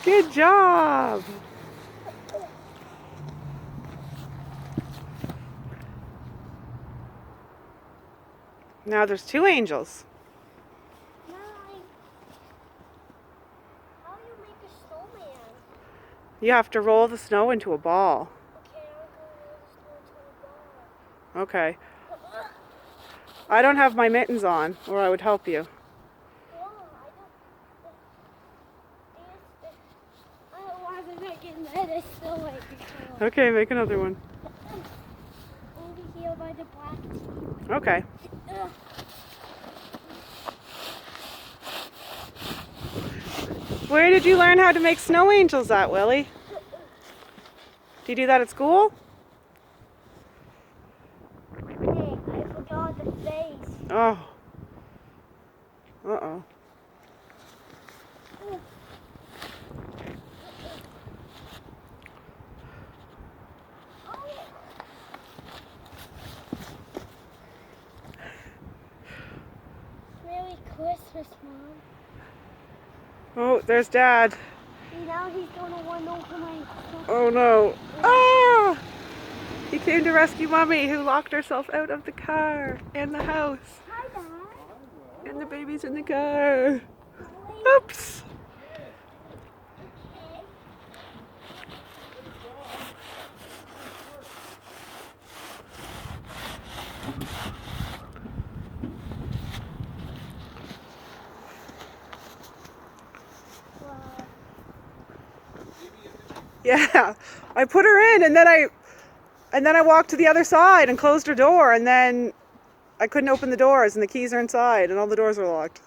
Good job. Now there's two angels. How do you make a snowman? You have to roll the snow into a ball. Okay, I'll go roll the snow into a ball. Okay. I don't have my mittens on, or I would help you. Okay, make another one. Over here by the black tea. Okay. Where did you learn how to make snow angels at, Willie? Do you do that at school? Hey, I forgot the face. Oh. Uh-oh. Merry Christmas, Mom. Oh, there's Dad. And now he's gonna want to open my... Oh no. Ah! He came to rescue Mommy, who locked herself out of the car and the house. Hi, Dad. And the baby's in the car. Oops. Yeah, I put her in, and then I walked to the other side and closed her door, and then I couldn't open the doors, and the keys are inside, and all the doors are locked.